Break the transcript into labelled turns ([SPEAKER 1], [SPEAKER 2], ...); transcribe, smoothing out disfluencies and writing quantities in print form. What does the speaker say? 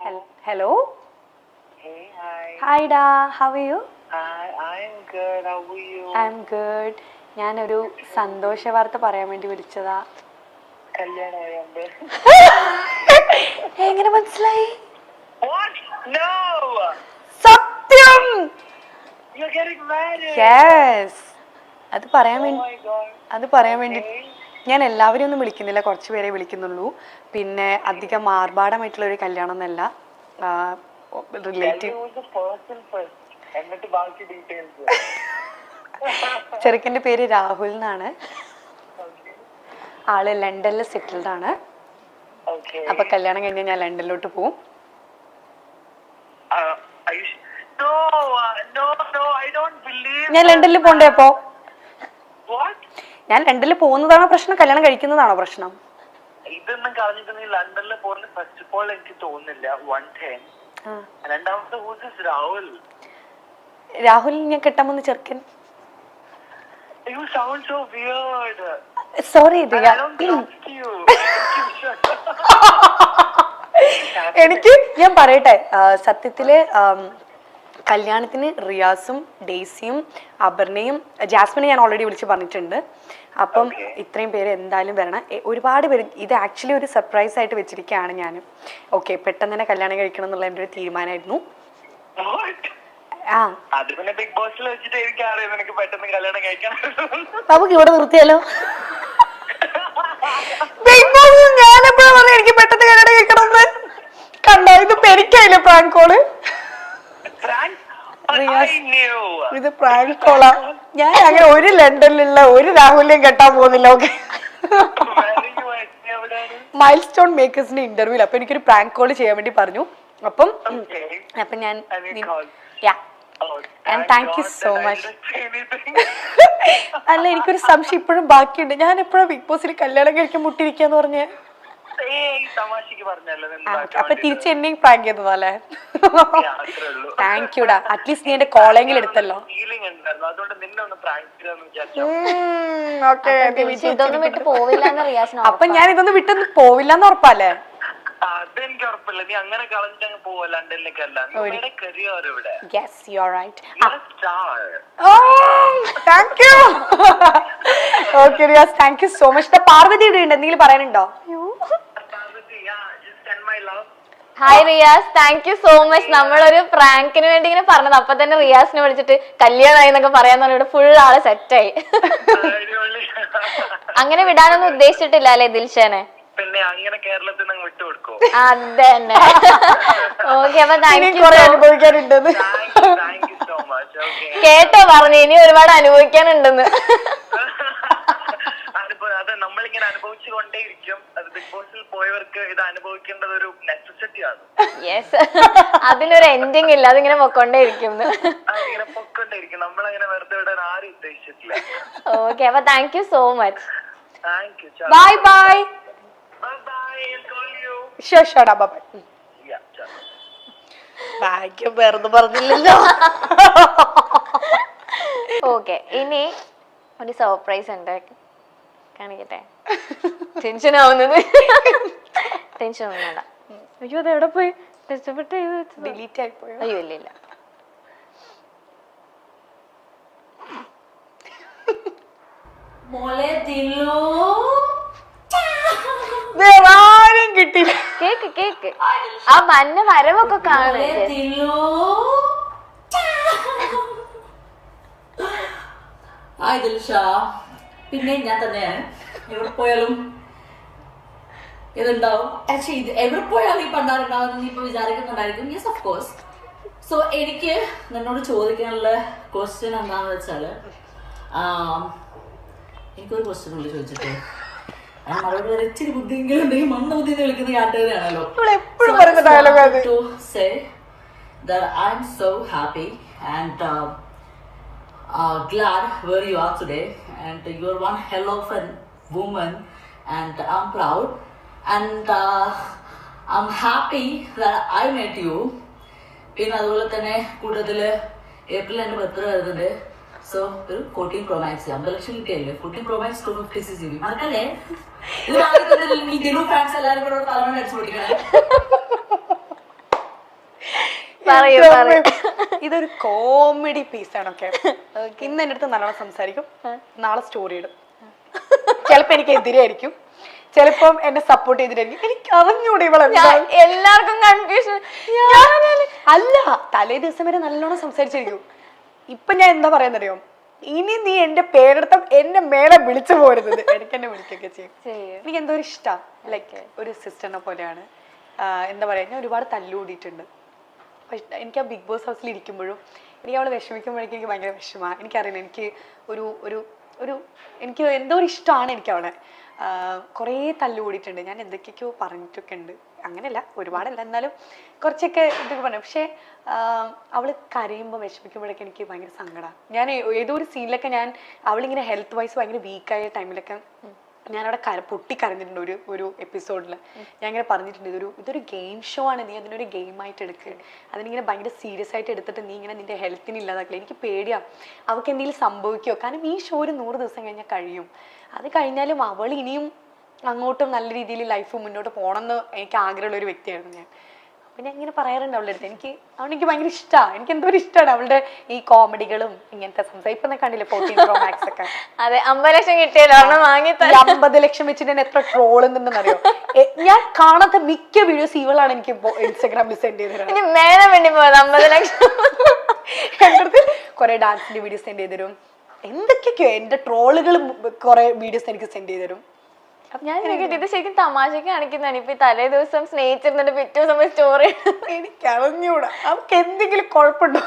[SPEAKER 1] Hello.
[SPEAKER 2] Hey, hi.
[SPEAKER 1] Hi Da, how are you?
[SPEAKER 2] I'm good. How are you?
[SPEAKER 1] I'm good. ഞാനൊരു സന്തോഷ വാർത്ത പറയാൻ വേണ്ടി വിളിച്ചതാ.
[SPEAKER 2] കല്യാണമായോണ്ട്.
[SPEAKER 1] എങ്ങനെ മനസ്സിലായി?
[SPEAKER 2] What? No.
[SPEAKER 1] സത്യം.
[SPEAKER 2] You're getting married.
[SPEAKER 1] Yes. അത് പറയാൻ
[SPEAKER 2] Oh
[SPEAKER 1] വേണ്ടി
[SPEAKER 2] my God.
[SPEAKER 1] Okay. ഞാൻ എല്ലാവരും ഒന്നും വിളിക്കുന്നില്ല, കുറച്ച് പേരെ വിളിക്കുന്നുള്ളൂ. പിന്നെ അധികം ആർഭാടമായിട്ടുള്ള ഒരു കല്യാണം എന്നല്ല, റിലേറ്റീവ്.
[SPEAKER 2] എന്നിട്ട് ബാക്കി ഡീറ്റെയിൽസ്.
[SPEAKER 1] ചെറുക്കൻ്റെ പേര് രാഹുൽ എന്നാണ്. ആള് ലണ്ടനിൽ സെറ്റിൽഡ് ആണ്. അപ്പൊ കല്യാണം കഴിഞ്ഞ് ഞാൻ ലണ്ടനിലോട്ട് പോവും. ഞാൻ ലണ്ടനിൽ പോണ്ടേ? അപ്പോ ഞാൻ ലണ്ടനിൽ പോകുന്നതാണോ പ്രശ്നം, കല്യാണം കഴിക്കുന്നതാണോ പ്രശ്നം?
[SPEAKER 2] ഇതൊന്നും കളഞ്ഞിട്ട് നീ ലണ്ടനിൽ പോകുന്ന ഫസ്റ്റ് ഓഫ് ഓൾ എനിക്ക് തോന്നുന്നില്ല. രണ്ടാമത്തെ
[SPEAKER 1] രാഹുൽ ഞാൻ കെട്ടാമെന്ന് ചെറുക്കൻ.
[SPEAKER 2] You sound so weird.
[SPEAKER 1] Sorry, Riya.
[SPEAKER 2] I don't trust you.
[SPEAKER 1] എനിക്ക് ഞാൻ പറയട്ടെ, സത്യത്തില് കല്യാണത്തിന് റിയാസും ഡെയ്സിയും അപർണയും ജാസ്മിനെ ഞാൻ ഓൾറെഡി വിളിച്ച് പറഞ്ഞിട്ടുണ്ട്. അപ്പം ഇത്രയും പേര് എന്തായാലും വരണം. ഒരുപാട് പേര് ഇത് ആക്ച്വലി ഒരു സർപ്രൈസ് ആയിട്ട് വെച്ചിരിക്കുകയാണ് ഞാൻ. ഓക്കെ, പെട്ടെന്ന് തന്നെ കല്യാണം കഴിക്കണം എന്നുള്ള എൻ്റെ ഒരു തീരുമാനമായിരുന്നു. നമുക്ക് ഇവിടെ നിർത്തിയാലോ? ബിഗ് ബോസ് ഞാൻ എപ്പോഴാ പറഞ്ഞത് എനിക്ക് പെട്ടെന്ന് കല്യാണം കഴിക്കണം എന്ന്? കണ്ടോ, ഇത് പെരിക്കായില്ലേ പ്രാങ്ക് കോള്? ഇത് പ്രാങ്ക് കോളാ. ഞാൻ അങ്ങനെ ഒരു ലണ്ടനിലുള്ള ഒരു രാഹുലിനെയും കെട്ടാൻ പോകുന്നില്ല. ഓക്കെ, മൈൽ സ്റ്റോൺ മേക്കേഴ്സിന്റെ ഇന്റർവ്യൂല് അപ്പൊ എനിക്കൊരു പ്രാങ്ക് കോള് ചെയ്യാൻ വേണ്ടി പറഞ്ഞു. അപ്പം ഞാൻ താങ്ക് യു സോ മച്ച്. അല്ല, എനിക്കൊരു സംശയം ഇപ്പോഴും ബാക്കിയുണ്ട്. ഞാൻ എപ്പോഴാ ബിഗ് ബോസിൽ കല്യാണം കഴിക്കാൻ മുട്ടിരിക്കാന്ന് പറഞ്ഞേ? അപ്പൊ തിരിച്ച് എന്നെയും പ്രാങ്ക് ചെയ്തതല്ലേ? താങ്ക് യുടാ, അറ്റ്ലീസ്റ്റ് നീ എന്റെ കോളെങ്കിലും എടുത്തല്ലോ. അപ്പൊ ഞാൻ ഇതൊന്നും വിട്ടൊന്നും പോവില്ലെന്ന് ഉറപ്പല്ലേ?
[SPEAKER 2] അതെനിക്ക് ഉറപ്പില്ല. നീ അങ്ങനെ കളഞ്ഞിട്ടങ്ങ് പോവാ ലണ്ടനിലേക്കല്ല.
[SPEAKER 1] Yes, you are right. Oh, thank you. Okay, Riyaz, thank you so much. Parvathi ഇവിടെ ഉണ്ട്, എന്തെങ്കിലും പറയാനുണ്ടോ?
[SPEAKER 3] Hi Riyas, thank you so much. നമ്മളൊരു പ്രാങ്കിന് വേണ്ടി ഇങ്ങനെ പറഞ്ഞത്, അപ്പൊ തന്നെ റിയാസിനെ വിളിച്ചിട്ട് കല്യാണമായി എന്നൊക്കെ പറയാന്ന് പറഞ്ഞിട്ട് ഫുൾ ആള് സെറ്റായി. അങ്ങനെ വിടാനൊന്നും ഉദ്ദേശിച്ചിട്ടില്ല അല്ലേ ദിൽഷനെ?
[SPEAKER 2] പിന്നെ അങ്ങനെ കേരളത്തിൽ നിന്ന് വിട്ടുകൊടുക്കോ?
[SPEAKER 3] അതന്നെ. ഓക്കെ, അപ്പൊ
[SPEAKER 1] അനുഭവിക്കാനുണ്ടെന്ന്
[SPEAKER 3] കേട്ടോ പറഞ്ഞു. ഇനി ഒരുപാട് അനുഭവിക്കാനുണ്ടെന്ന്.
[SPEAKER 2] അത് നമ്മളിങ്ങനെ അനുഭവിച്ചുകൊണ്ടേയിരിക്കും. അത് ബിഗ് ബോസിൽ പോയവർക്ക് ഇത് അനുഭവിക്കേണ്ടത് ഒരു നെസസിറ്റിയാണ്.
[SPEAKER 3] യെസ്, അതിനൊരു എൻഡിങ് ഇല്ല, അതിങ്ങനെ പൊക്കൊണ്ടേയിരിക്കും.
[SPEAKER 2] അതിങ്ങനെ പൊക്കൊണ്ടേയിരിക്കും. നമ്മളങ്ങനെ വെറുതെ വിടാൻ ആരും ഉദ്ദേശിച്ചിട്ടില്ല.
[SPEAKER 3] ഓക്കെ, അപ്പൊ thank you so much.
[SPEAKER 2] Thank you.
[SPEAKER 1] Bye bye. ഭാഗ്യം വേറൊന്നും പറഞ്ഞില്ലല്ലോ.
[SPEAKER 3] ഓക്കെ, ഇനി ഒരു സർപ്രൈസ് ഉണ്ട്, കാണിക്കട്ടെ. ടെൻഷൻ ആവുന്നത്. ടെൻഷൻ ഒന്നും വേണ്ട. അയ്യോ, അത് എവിടെ പോയി? കഷ്ടപ്പെട്ട്
[SPEAKER 1] ഡിലീറ്റ് ആയി പോയോ?
[SPEAKER 3] അയ്യോ, ഇല്ല ഇല്ല.
[SPEAKER 4] മോളെ ദിലു,
[SPEAKER 1] വേറാരും കിട്ടില്ല.
[SPEAKER 3] കേക്ക് കേക്ക്, ആ മഞ്ഞ വരവൊക്കെ കാണും.
[SPEAKER 4] ഹായ് ദിൽഷ. പിന്നെ ഞാൻ തന്നെയാണ്. എവിടെ പോയാലും ഇതുണ്ടാവും. ആക്ച്വലി ഇത് എവിടെ പോയാലും ഈ പണ്ടാറുണ്ടാവും നീ ഇപ്പൊ വിചാരിക്കുന്നുണ്ടായിരിക്കും. Yes, of course. സോ എനിക്ക് നിന്നോട് ചോദിക്കാനുള്ള ക്വസ്റ്റ്യൻ എന്താണെന്ന് വെച്ചാൽ, എനിക്കൊരു ക്വസ്റ്റ്യൻ ഉള്ളു ചോദിച്ചിട്ട് മറുപടി വരെ ഇച്ചിരി ബുദ്ധിയെങ്കിലും ഉണ്ടെങ്കിൽ മണ്ണ ബുദ്ധി കളിക്കുന്ന യാത്രയാണല്ലോ. To say that I'm so happy and glad where you are today, and you're one hell of a woman, and I'm proud, and I'm happy that I met you. പിന്നെ അതുപോലെ തന്നെ കൂടുതൽ ഏപ്രിൽ എൻ്റെ ബർത്ത്ഡേ വരുന്നുണ്ട്. So ഒരു 14 Pro Max 50 ലക്ഷം കിട്ടിയല്ലേ. 14 Pro Max 256GB മറക്കല്ലേ? ഇത് ഫാൻസ് എല്ലാവരും കൂടെ തലമുറ അടിച്ചു പൊട്ടിക്കണേ.
[SPEAKER 3] പറയൂ, പറയൂ.
[SPEAKER 1] ഇതൊരു കോമഡി പീസാണ്. ഓക്കെ, ഇന്ന് എൻ്റെ അടുത്ത് നല്ലോണം സംസാരിക്കും, നാളെ സ്റ്റോറി ഇടും. ചിലപ്പോ എനിക്ക് എതിരായിരിക്കും, ചിലപ്പം എന്നെ സപ്പോർട്ട് ചെയ്തിട്ടായിരിക്കും. എനിക്ക് അറിഞ്ഞൂടെ
[SPEAKER 3] എല്ലാവർക്കും കൺഫ്യൂഷൻ.
[SPEAKER 1] അല്ല, തലേ ദിവസം വരെ നല്ലോണം സംസാരിച്ചിരിക്കും. ഇപ്പൊ ഞാൻ എന്താ പറയാന്നറിയോ, ഇനി നീ എന്റെ പേരെടുത്ത എന്നെ മേലെ വിളിച്ചു പോരുത്. എനിക്ക് എന്നെ വിളിക്കൊക്കെ ചെയ്യും. എനിക്ക് എന്തോ ഒരു ഇഷ്ടം, ലൈക്ക് ഒരു സിസ്റ്ററിനെ പോലെയാണ്. എന്താ പറയാ, ഞാൻ ഒരുപാട് തല്ലുകൂടിയിട്ടുണ്ട്. എനിക്ക് ആ ബിഗ് ബോസ് ഹൗസിൽ ഇരിക്കുമ്പോഴും എനിക്ക് അവളെ വിഷമിക്കുമ്പോഴേക്കും എനിക്ക് ഭയങ്കര വിഷമമാണ്. എനിക്കറിയില്ല, എനിക്ക് ഒരു ഒരു ഒരു എനിക്ക് എന്തോ ഒരു ഇഷ്ടമാണ് എനിക്ക് അവളെ. കുറേ തല്ലുകൂടിയിട്ടുണ്ട്, ഞാൻ എന്തൊക്കെയൊക്കെയോ പറഞ്ഞിട്ടൊക്കെ ഉണ്ട്. അങ്ങനെയല്ല, ഒരുപാടല്ല, എന്നാലും കുറച്ചൊക്കെ ഇതൊക്കെ പറഞ്ഞു. പക്ഷേ അവൾ കരയുമ്പോൾ വിഷമിക്കുമ്പോഴൊക്കെ എനിക്ക് ഭയങ്കര സങ്കടമാണ്. ഞാൻ ഏതോ ഒരു സീനിലൊക്കെ അവളിങ്ങനെ ഹെൽത്ത് വൈസ് ഭയങ്കര വീക്കായ ടൈമിലൊക്കെ ഞാനവിടെ പൊട്ടിക്കരഞ്ഞിട്ടുണ്ട്. ഒരു എപ്പിസോഡിൽ ഞാൻ ഇങ്ങനെ പറഞ്ഞിട്ടുണ്ട്, ഇതൊരു ഗെയിം ഷോ ആണ്, നീ അതിനൊരു ഗെയിമായിട്ട് എടുക്കുക, അതിനിങ്ങനെ ഭയങ്കര സീരിയസ് ആയിട്ട് എടുത്തിട്ട് നീ ഇങ്ങനെ നിന്റെ ഹെൽത്തിന് ഇല്ലാതാക്കില്ല. എനിക്ക് പേടിയാണ് അവൾക്ക് എന്തെങ്കിലും സംഭവിക്കുമോ, കാരണം ഈ ഷോ ഒരു 100 ദിവസം കഴിഞ്ഞാൽ കഴിയും. അത് കഴിഞ്ഞാലും അവൾ ഇനിയും അങ്ങോട്ടും നല്ല രീതിയിൽ ലൈഫ് മുന്നോട്ട് പോകണമെന്ന് എനിക്ക് ആഗ്രഹമുള്ള ഒരു വ്യക്തിയായിരുന്നു ഞാൻ. അപ്പം ഞാൻ ഇങ്ങനെ പറയാറുണ്ട് അവളുടെ അടുത്ത്, എനിക്ക് ഭയങ്കര ഇഷ്ടമാണ്. എനിക്ക് എന്തോ ഒരു ഇഷ്ടമാണ് അവളുടെ ഈ കോമഡികളും ഇങ്ങനത്തെ സംസാരം. ഇപ്പം കണ്ടില്ലേ 14 Pro Max ഒക്കെ.
[SPEAKER 3] അതെ, 50 ലക്ഷം കിട്ടിയല്ലോ,
[SPEAKER 1] 50 ലക്ഷം വെച്ചിട്ട് ഞാൻ എത്ര ട്രോൾ ഉണ്ടെന്നറിയോ. ഞാൻ കാണാത്ത മിക്ക വീഡിയോസ് ഇവളാണ് എനിക്ക് ഇൻസ്റ്റാഗ്രാമിൽ സെൻഡ് ചെയ്ത് തരുന്നത്.
[SPEAKER 3] മേലെ വേണ്ടി പോയത് 50 ലക്ഷം.
[SPEAKER 1] എൻ്റെ അടുത്ത് കുറെ ഡാൻസിന്റെ വീഡിയോസ് സെൻഡ് ചെയ്ത് തരും, എന്തൊക്കെയൊക്കെയോ എന്റെ ട്രോളുകളും കുറെ വീഡിയോസ് എനിക്ക് സെൻഡ് ചെയ്ത് തരും.
[SPEAKER 3] ഞാൻ ഇത് ശരിക്കും തമാശക്ക് കാണിക്കുന്നതാണ്. ഇപ്പൊ തലേ ദിവസം സ്നേഹിച്ചിരുന്നിട്ട് പിറ്റേ ദിവസം സ്റ്റോറി
[SPEAKER 1] എനിക്ക് അറിഞ്ഞൂടാ അവർക്ക് എന്തെങ്കിലും കുഴപ്പമുണ്ടോ.